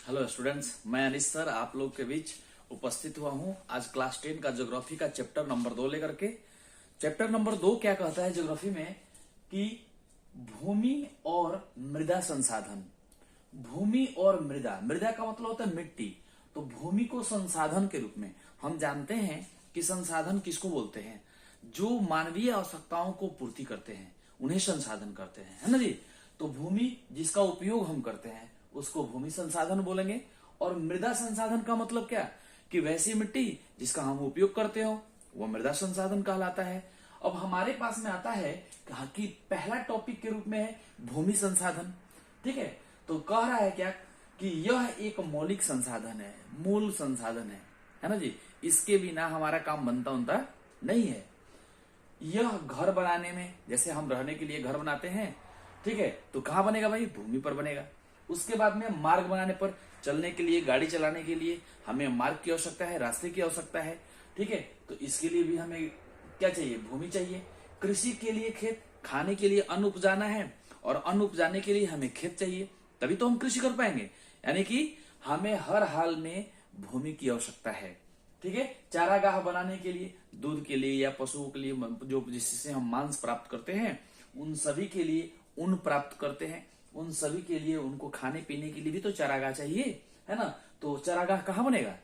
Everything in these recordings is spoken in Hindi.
हेलो स्टूडेंट्स, मैं अनिश सर आप लोग के बीच उपस्थित हुआ हूं आज क्लास 10 का ज्योग्राफी का चैप्टर नंबर 2 लेकर के। चैप्टर नंबर 2 क्या कहता है ज्योग्राफी में कि भूमि और मृदा संसाधन। भूमि और मृदा, मृदा का मतलब होता है मिट्टी, तो भूमि को संसाधन के रूप में हम जानते हैं कि संसाधन किसको बोलते हैं, जो मानवीय आवश्यकताओं को पूर्ति करते हैं उन्हें संसाधन करते हैं, है ना जी। तो भूमि जिसका उपयोग हम करते हैं उसको भूमि संसाधन बोलेंगे। और मृदा संसाधन का मतलब क्या, कि वैसी मिट्टी जिसका हम उपयोग करते हो वो मृदा संसाधन कहलाता है। अब हमारे पास में आता है कि पहला टॉपिक के रूप में है भूमि संसाधन, ठीक है। तो कह रहा है क्या कि यह एक मौलिक संसाधन है, मूल संसाधन है ना जी। इसके बिना हमारा काम बनता नहीं है। यह घर बनाने में, जैसे हम रहने के लिए घर बनाते हैं, ठीक है, तो कहां बनेगा भाई, भूमि पर बनेगा। उसके बाद में मार्ग बनाने पर, चलने के लिए, गाड़ी चलाने के लिए हमें मार्ग की आवश्यकता है, रास्ते की आवश्यकता है, ठीक है। तो इसके लिए भी हमें क्या चाहिए, भूमि चाहिए। कृषि के लिए खेत, खाने के लिए अन्न उपजाना है और अन्न उपजाने के लिए हमें खेत चाहिए, तभी तो हम कृषि कर पाएंगे। यानी कि हमें हर हाल में भूमि की आवश्यकता है, ठीक है। चारागाह बनाने के लिए, दूध के लिए या पशुओं के लिए, जो जिससे हम मांस प्राप्त करते हैं, उन सभी के लिए ऊन प्राप्त करते हैं, उन सभी के लिए उनको खाने पीने के लिए भी तो चारागाह चाहिए, है ना। तो चारागाह कहाँ बनेगा,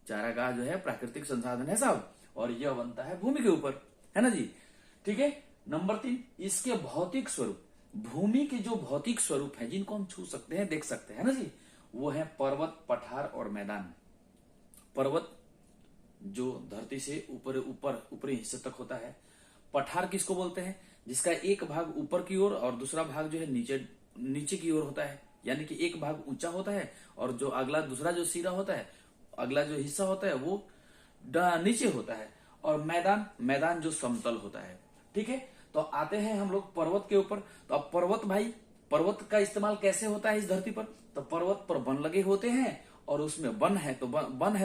चारागाह जो है प्राकृतिक संसाधन है साहब, और यह बनता है भूमि के ऊपर, है ना जी, ठीक है। नंबर 3, इसके भौतिक स्वरूप। भूमि के जो भौतिक स्वरूप है जिनको हम छू सकते हैं, देख सकते हैं ना जी, वो है पर्वत, पठार और मैदान। पर्वत जो धरती से ऊपरी हिस्से तक होता है। पठार किसको बोलते हैं, जिसका एक भाग ऊपर की ओर और दूसरा भाग जो है नीचे की ओर होता है, यानी कि एक भाग ऊंचा होता है और जो अगला दूसरा जो सिरा होता है, अगला जो हिस्सा होता है वो नीचे होता है। और मैदान जो समतल होता है, ठीक है। तो आते हैं हम लोग पर्वत के ऊपर। तो अब पर्वत का इस्तेमाल कैसे होता है इस धरती पर, तो पर्वत पर वन लगे होते हैं और उसमें वन है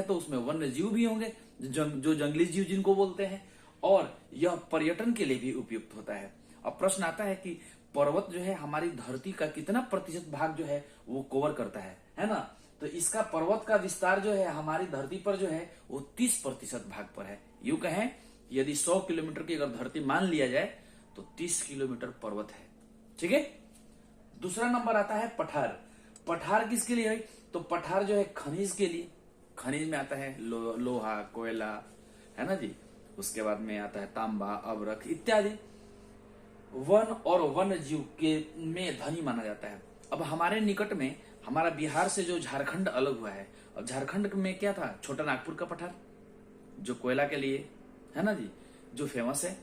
तो उसमें वन्य जीव भी होंगे, जो जंगली जीव जिनको बोलते हैं, और यह पर्यटन के लिए भी उपयुक्त होता है। अब प्रश्न आता है कि पर्वत जो है हमारी धरती का कितना प्रतिशत भाग जो है वो कवर करता है ना। तो इसका पर्वत का विस्तार जो है हमारी धरती पर जो है वो 30% भाग पर है। यूं कहें, यदि 100 किलोमीटर की अगर धरती मान लिया जाए तो 30 किलोमीटर पर्वत है, ठीक है। दूसरा नंबर आता है पठार। पठार किसके लिए है, तो पठार जो है खनिज के लिए। खनिज में आता है लोहा, कोयला, है ना जी। उसके बाद में आता है तांबा, अभ्रक इत्यादि। वन और वन्य जीव के में धनी माना जाता है। अब हमारे निकट में हमारा बिहार से जो झारखंड अलग हुआ है, अब झारखंड में क्या था, छोटा नागपुर का पठार जो कोयला के लिए, है ना जी, जो फेमस है,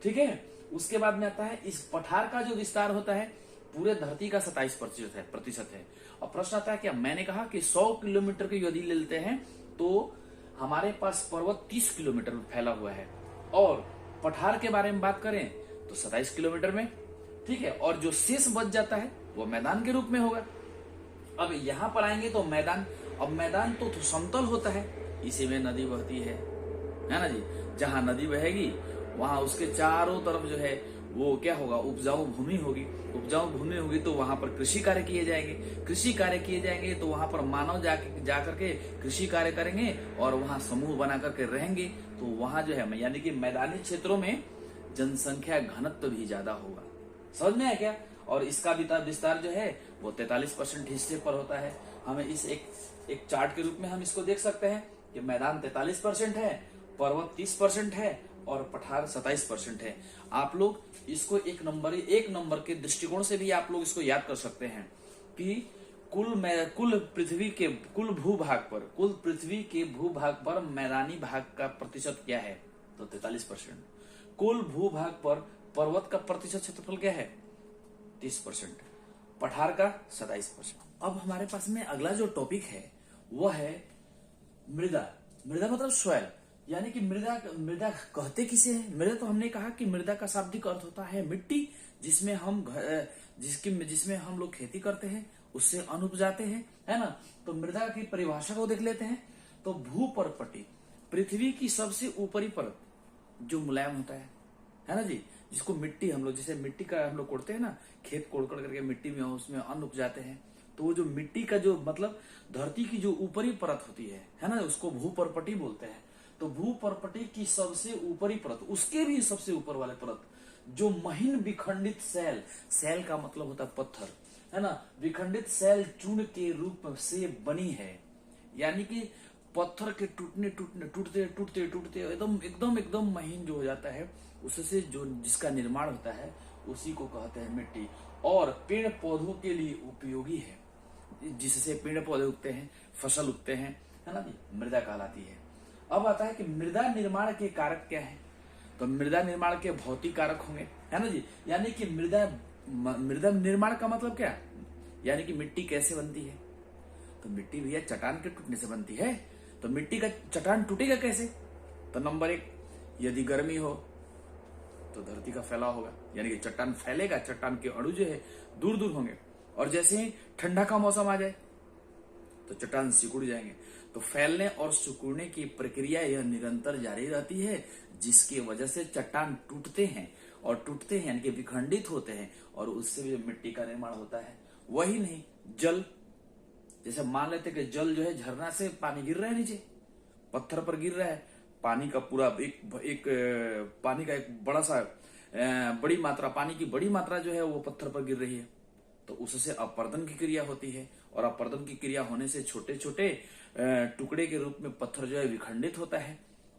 ठीक है। उसके बाद में आता है इस पठार का जो विस्तार होता है पूरे धरती का 27% है। और प्रश्न आता है क्या, मैंने कहा कि 100 किलोमीटर की यदि लेते हैं तो हमारे पास पर्वत 30 किलोमीटर में फैला हुआ है, और पठार के बारे में बात करें तो 27 किलोमीटर में, ठीक है। और जो शेष बच जाता है वो मैदान के रूप में होगा। अब यहां पर आएंगे तो मैदान, अब मैदान तो समतल होता है, इसी में नदी बहती है ना जी। जहां नदी बहेगी वहां उसके चारों तरफ जो है वो क्या होगा, उपजाऊ भूमि होगी। उपजाऊ भूमि होगी तो वहां पर कृषि कार्य किए जाएंगे। कृषि कार्य किए जाएंगे तो वहां पर मानव जाकर के कृषि कार्य करेंगे और वहां समूह बना करके रहेंगे। तो वहां जो है यानी कि मैदानी क्षेत्रों में जनसंख्या घनत्व भी ज्यादा होगा। समझ में आया क्या। और इसका विस्तार जो है वो 43% हिस्से पर होता है। हमें इस एक चार्ट के रूप में हम इसको देख सकते हैं कि मैदान 43% है, पर्वत 30% है और पठार 27% है। आप लोग इसको एक नंबर के दृष्टिकोण से भी आप लोग इसको याद कर सकते हैं कि कुल पृथ्वी के भूभाग पर मैदानी भाग का प्रतिशत क्या है, तो 43%। कुल भूभाग पर पर्वत का प्रतिशत क्षेत्रफल क्या है, 30%। पठार का 27%। अब हमारे पास में अगला जो टॉपिक है वो है मृदा। मृदा मतलब सॉइल, यानी कि मृदा कहते किसे हैं। मृदा तो हमने कहा कि मृदा का शाब्दिक अर्थ होता है मिट्टी, जिसमें हम लोग खेती करते हैं, उससे अन्न उपजाते हैं, है ना। तो मृदा की परिभाषा को देख लेते हैं। तो भूपर्पटी, पृथ्वी की सबसे ऊपरी परत जो मुलायम होता है ना जी, जिसको मिट्टी, हम लोग जैसे मिट्टी का हम लोग कोड़ते हैं ना, खेत कोड़ करके मिट्टी में उसमें अन्न उपजाते हैं, तो वो जो मिट्टी का जो मतलब धरती की जो ऊपरी परत होती है ना, उसको भूपर्पटी बोलते हैं। तो भूपर्पटी की सबसे ऊपरी परत, उसके भी सबसे ऊपर वाले परत, जो महीन विखंडित सैल, सैल का मतलब होता है पत्थर, है ना, विखंडित सैल चूर्ण के रूप से बनी है। यानी कि पत्थर के टूटने टूटने टूटते टूटते टूटते एकदम एकदम एकदम महीन जो हो जाता है, उससे जो जिसका निर्माण होता है उसी को कहते हैं मिट्टी। और पेड़ पौधों के लिए उपयोगी है, जिससे पेड़ पौधे उगते हैं, फसल उगते हैं, है ना जी, मृदा कहलाती है। अब आता है कि मृदा निर्माण के कारक क्या है। तो मृदा निर्माण के भौतिक कारक होंगे, है ना जी। यानी कि मृदा निर्माण का मतलब क्या, यानी कि मिट्टी कैसे बनती है। तो मिट्टी भैया चट्टान के टूटने से बनती है। तो मिट्टी का चट्टान टूटेगा कैसे। तो नंबर 1, यदि गर्मी हो तो धरती का फैलाव होगा, यानी कि चट्टान फैलेगा, चट्टान के अणु जो है दूर दूर होंगे। और जैसे ही ठंडा का मौसम आ जाए तो चट्टान सिकुड़ जाएंगे। तो फैलने और सिकुड़ने की प्रक्रिया यह निरंतर जारी रहती है, जिसकी वजह से चट्टान टूटते हैं, और टूटते हैं यानी कि विखंडित होते हैं, और उससे भी मिट्टी का निर्माण होता है। वही नहीं, जल, जैसे मान लेते कि जल जो है झरना से पानी गिर रहा है नीचे, पत्थर पर गिर रहा है, पानी का पूरा एक पानी का एक बड़ा सा बड़ी मात्रा, पानी की बड़ी मात्रा जो है वो पत्थर पर गिर रही है। तो उससे अपरदन की क्रिया होती है, और अपरदन की क्रिया होने से छोटे छोटे टुकड़े के रूप में पत्थर जो है विखंडित होता है।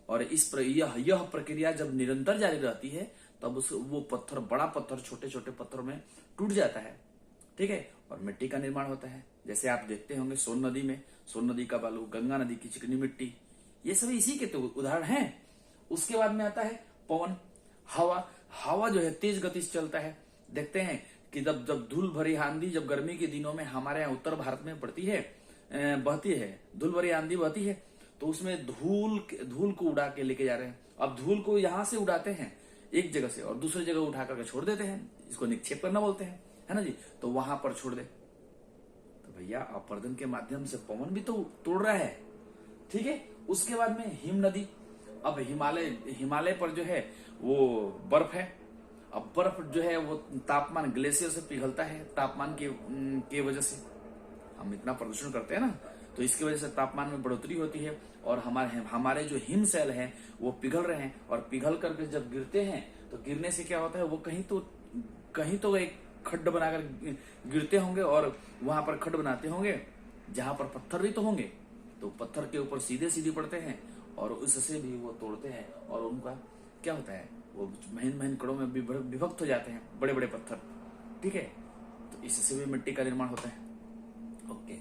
और यह प्रक्रिया जब निरंतर जारी रहती है, तब वो पत्थर, बड़ा पत्थर छोटे छोटे पत्थरों में टूट जाता है, ठीक है, और मिट्टी का निर्माण होता है। जैसे आप देखते होंगे सोन नदी में, सोन नदी का बालू, गंगा नदी की चिकनी मिट्टी, ये सभी इसी के तो उदाहरण हैं। उसके बाद में आता है पवन, हवा। हवा जो है तेज गति से चलता है। देखते हैं कि जब जब धूल भरी आंधी, जब गर्मी के दिनों में हमारे यहाँ उत्तर भारत में पड़ती है, बहती है, धूल भरी आंधी बहती है, तो उसमें धूल को उड़ा के लेके जा रहे हैं। अब धूल को यहां से उड़ाते हैं एक जगह से, और दूसरी जगह उठा करके छोड़ देते हैं, इसको निक्षेप करना बोलते हैं, है ना जी। तो वहां पर छोड़ दे, तो भैया अपरदन के माध्यम से पवन भी तो तोड़ रहा है, ठीक है। उसके बाद में हिम नदी। अब हिमालय पर जो है वो बर्फ है। अब बर्फ जो है वो तापमान, ग्लेशियर से पिघलता है, तापमान के वजह से हम इतना प्रदूषण करते हैं ना, तो इसकी वजह से तापमान में बढ़ोतरी होती है, और हमारे जो हिम सेल हैं वो पिघल रहे हैं, और पिघल करके जब गिरते हैं तो गिरने से क्या होता है, वो कहीं तो एक खड्ड बनाकर गिरते होंगे, और वहां पर खड्ड बनाते होंगे जहां पर पत्थर भी तो होंगे, तो पत्थर के ऊपर सीधे सीधे पड़ते हैं, और उससे भी वो तोड़ते हैं, और उनका क्या होता है, वो महीन महीन कणों में विभक्त हो जाते हैं, बड़े बड़े पत्थर, ठीक है। तो इससे भी मिट्टी का निर्माण होता है। ओके।